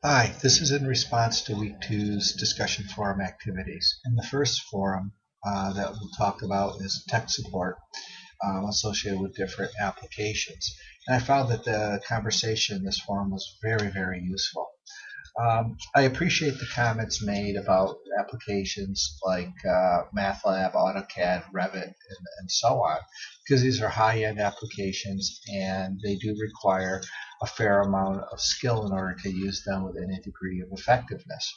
Hi, this is in response to week two's discussion forum activities. In the first forum that we'll talk about is tech support associated with different applications. And I found that the conversation in this forum was very, very useful. I appreciate the comments made about applications like MATLAB, AutoCAD, Revit, and so on, because these are high-end applications and they do require a fair amount of skill in order to use them with any degree of effectiveness.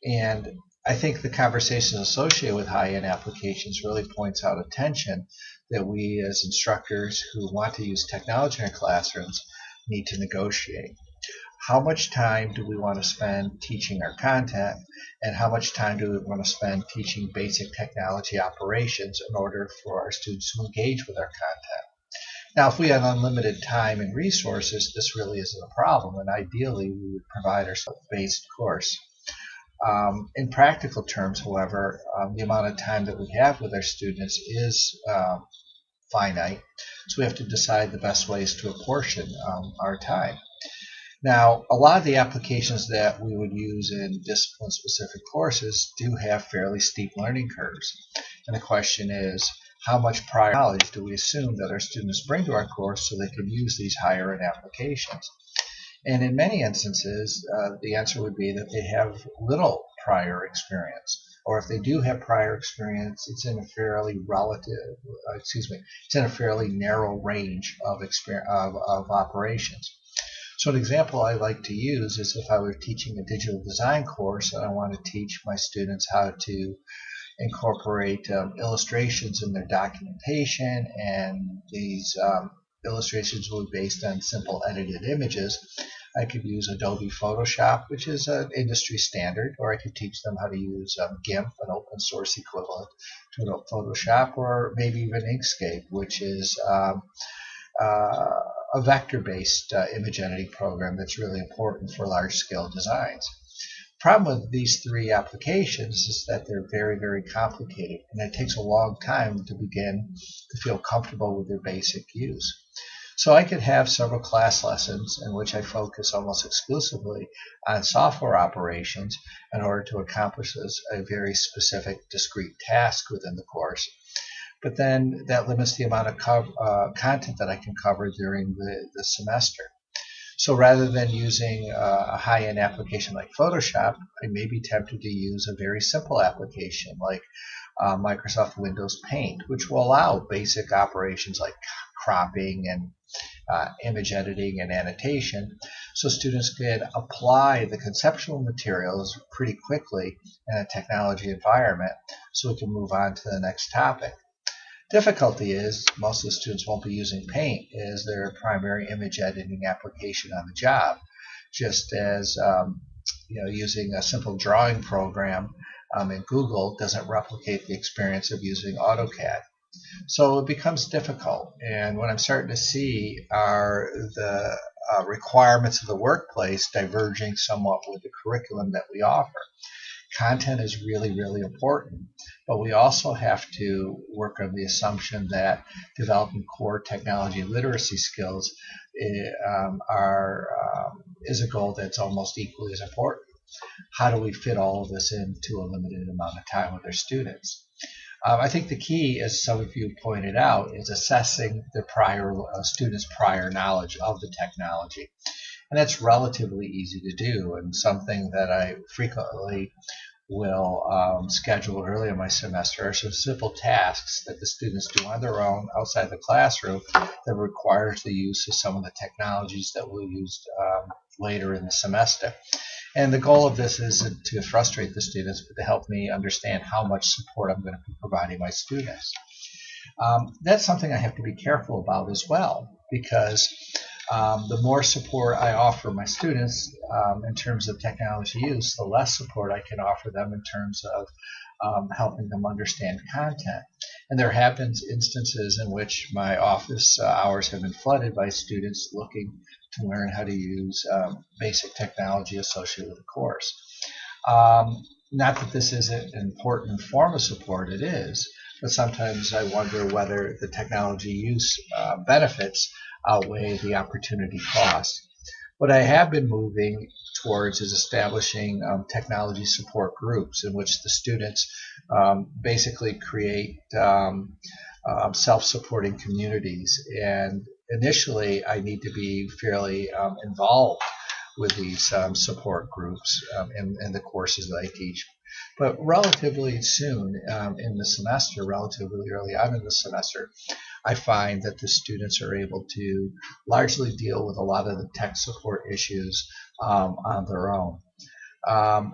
And I think the conversation associated with high-end applications really points out a tension that we as instructors who want to use technology in our classrooms need to negotiate. How much time do we want to spend teaching our content, and how much time do we want to spend teaching basic technology operations in order for our students to engage with our content? Now, if we have unlimited time and resources, this really isn't a problem, and ideally we would provide a based course. In practical terms, however, the amount of time that we have with our students is finite, so we have to decide the best ways to apportion our time. Now, a lot of the applications that we would use in discipline-specific courses do have fairly steep learning curves. And the question is, how much prior knowledge do we assume that our students bring to our course so they can use these higher-end applications? And in many instances, the answer would be that they have little prior experience. Or if they do have prior experience, it's in a fairly it's in a fairly narrow range of operations. So an example I like to use is if I were teaching a digital design course and I want to teach my students how to incorporate illustrations in their documentation, and these illustrations will be based on simple edited images. I could use Adobe Photoshop, which is an industry standard, or I could teach them how to use GIMP, an open source equivalent to Photoshop, or maybe even Inkscape, which is a vector-based image editing program that's really important for large-scale designs. The problem with these three applications is that they're very, very complicated, and it takes a long time to begin to feel comfortable with their basic use. So I could have several class lessons in which I focus almost exclusively on software operations in order to accomplish a very specific, discrete task within the course. But then that limits the amount of content that I can cover during the semester. So rather than using a high-end application like Photoshop, I may be tempted to use a very simple application like Microsoft Windows Paint, which will allow basic operations like cropping and image editing and annotation, so students can apply the conceptual materials pretty quickly in a technology environment so we can move on to the next topic. Difficulty is most of the students won't be using Paint as their primary image editing application on the job, just as using a simple drawing program in Google doesn't replicate the experience of using AutoCAD. So it becomes difficult, and what I'm starting to see are the requirements of the workplace diverging somewhat with the curriculum that we offer. Content is really, really important, but we also have to work on the assumption that developing core technology literacy skills is a goal that's almost equally as important. How do we fit all of this into a limited amount of time with our students? I think the key, as some of you pointed out, is assessing the students' prior knowledge of the technology. And that's relatively easy to do, and something that I frequently will schedule early in my semester are some simple tasks that the students do on their own outside the classroom that requires the use of some of the technologies that we'll use later in the semester. And the goal of this isn't to frustrate the students, but to help me understand how much support I'm going to be providing my students. That's something I have to be careful about as well, because the more support I offer my students in terms of technology use, the less support I can offer them in terms of helping them understand content. And there have been instances in which my office hours have been flooded by students looking to learn how to use basic technology associated with the course. Not that this isn't an important form of support, it is, but sometimes I wonder whether the technology use benefits outweigh the opportunity cost. What I have been moving towards is establishing technology support groups in which the students basically create self-supporting communities. And initially, I need to be fairly involved with these support groups in the courses that I teach. But relatively soon in the semester, relatively early on in the semester, I find that the students are able to largely deal with a lot of the tech support issues on their own.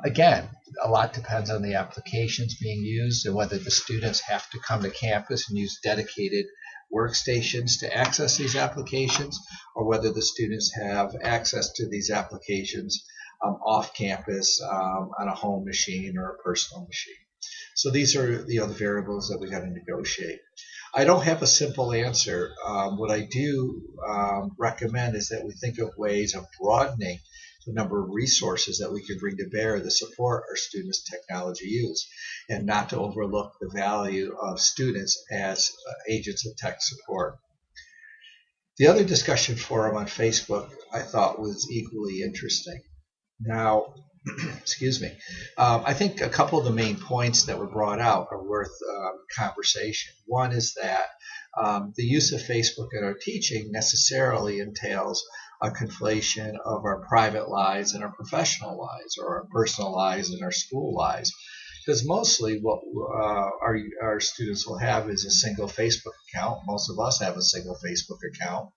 Again, a lot depends on the applications being used and whether the students have to come to campus and use dedicated workstations to access these applications, or whether the students have access to these applications off campus on a home machine or a personal machine. So these are the variables that we got to negotiate. I don't have a simple answer. What I do recommend is that we think of ways of broadening the number of resources that we can bring to bear to support our students' technology use, and not to overlook the value of students as agents of tech support. The other discussion forum on Facebook I thought was equally interesting. Now, excuse me, I think a couple of the main points that were brought out are worth conversation. One is that the use of Facebook in our teaching necessarily entails a conflation of our private lives and our professional lives, or our personal lives and our school lives. Because mostly what our students will have is a single Facebook account. Most of us have a single Facebook account.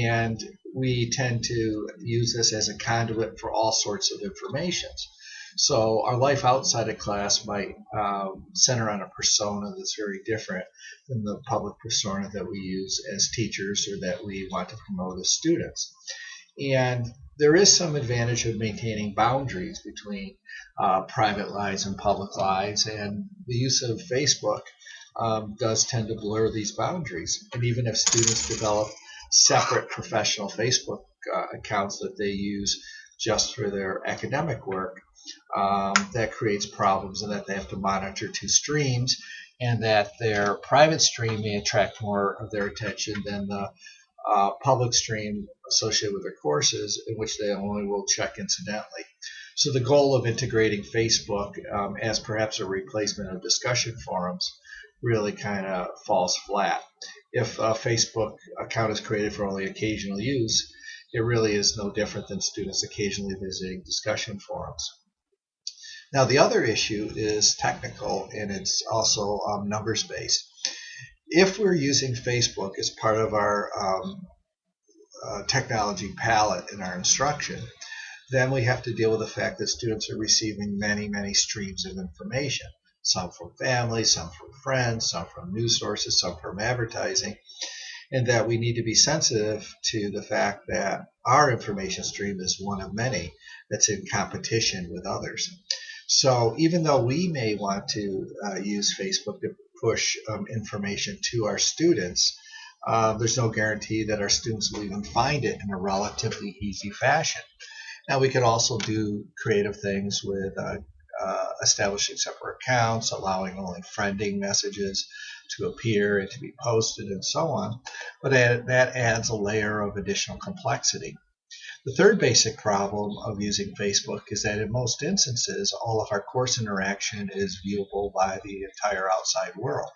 And we tend to use this as a conduit for all sorts of information. So our life outside of class might center on a persona that's very different than the public persona that we use as teachers or that we want to promote as students. And there is some advantage of maintaining boundaries between private lives and public lives, and the use of Facebook does tend to blur these boundaries. And even if students develop separate professional Facebook accounts that they use just for their academic work, that creates problems, and that they have to monitor two streams, and that their private stream may attract more of their attention than the public stream associated with their courses, in which they only will check incidentally. So the goal of integrating Facebook as perhaps a replacement of discussion forums really kind of falls flat. If a Facebook account is created for only occasional use, it really is no different than students occasionally visiting discussion forums. Now, the other issue is technical, and it's also numbers-based. If we're using Facebook as part of our technology palette in our instruction, then we have to deal with the fact that students are receiving many, many streams of information. Some from family, some from friends, some from news sources, some from advertising, and that we need to be sensitive to the fact that our information stream is one of many that's in competition with others. So even though we may want to use Facebook to push information to our students, there's no guarantee that our students will even find it in a relatively easy fashion. Now, we could also do creative things with establishing separate accounts, allowing only friending messages to appear and to be posted, and so on. But that adds a layer of additional complexity. The third basic problem of using Facebook is that in most instances, all of our course interaction is viewable by the entire outside world.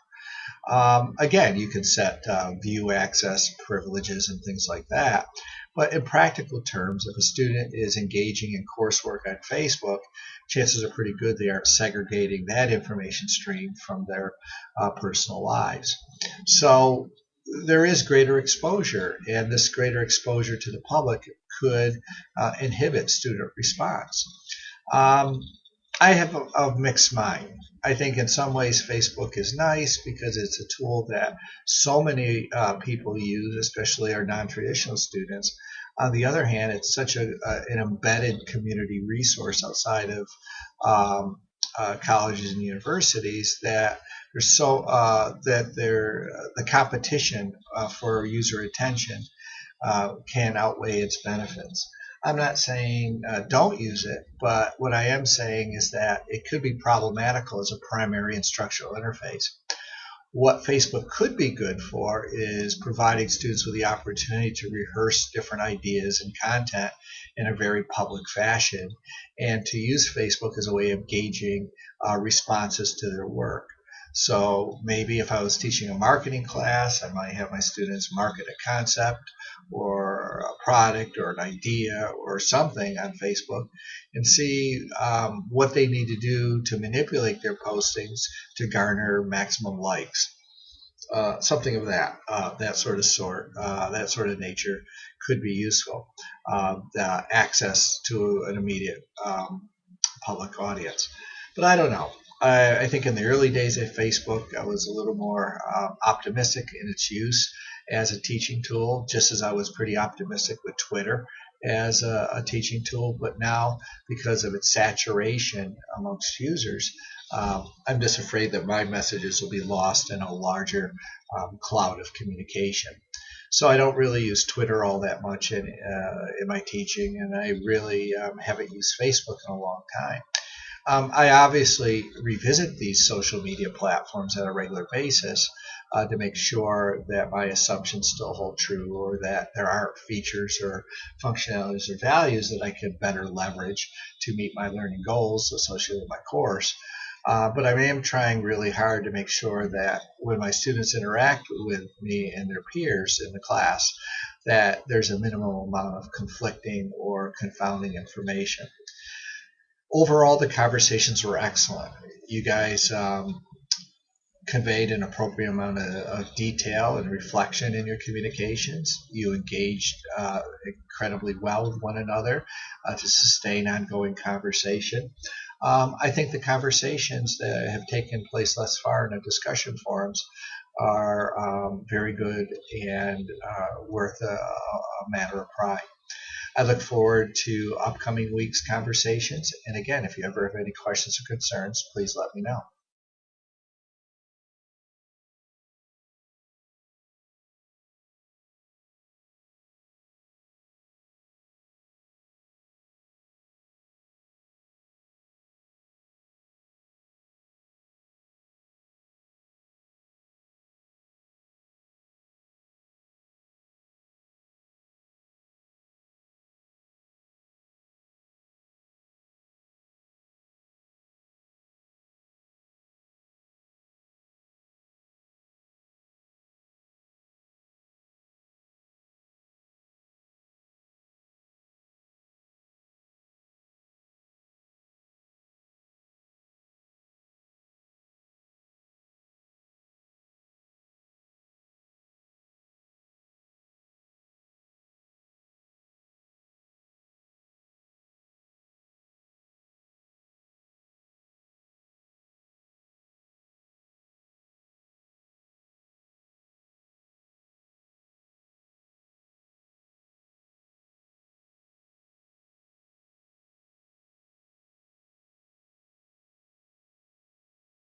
Again, you can set view access privileges and things like that. But in practical terms, if a student is engaging in coursework on Facebook, chances are pretty good they aren't segregating that information stream from their personal lives. So there is greater exposure, and this greater exposure to the public could inhibit student response. I have a mixed mind. I think in some ways Facebook is nice because it's a tool that so many people use, especially our non-traditional students. On the other hand, it's such an embedded community resource outside of colleges and universities that the competition for user attention can outweigh its benefits. I'm not saying don't use it, but what I am saying is that it could be problematical as a primary instructional interface. What Facebook could be good for is providing students with the opportunity to rehearse different ideas and content in a very public fashion, and to use Facebook as a way of gauging responses to their work. So maybe if I was teaching a marketing class, I might have my students market a concept or a product or an idea or something on Facebook, and see what they need to do to manipulate their postings to garner maximum likes. Something of that sort of nature could be useful. The access to an immediate public audience. But I don't know. I think in the early days of Facebook, I was a little more optimistic in its use as a teaching tool, just as I was pretty optimistic with Twitter as a teaching tool. But now, because of its saturation amongst users, I'm just afraid that my messages will be lost in a larger cloud of communication. So I don't really use Twitter all that much in my teaching, and I really haven't used Facebook in a long time. I obviously revisit these social media platforms on a regular basis to make sure that my assumptions still hold true, or that there aren't features or functionalities or values that I could better leverage to meet my learning goals associated with my course. But I am trying really hard to make sure that when my students interact with me and their peers in the class, that there's a minimum amount of conflicting or confounding information. Overall, the conversations were excellent. You guys conveyed an appropriate amount of detail and reflection in your communications. You engaged incredibly well with one another to sustain ongoing conversation. I think the conversations that have taken place thus far in the discussion forums are very good and worth a matter of pride. I look forward to upcoming week's conversations. And again, if you ever have any questions or concerns, please let me know.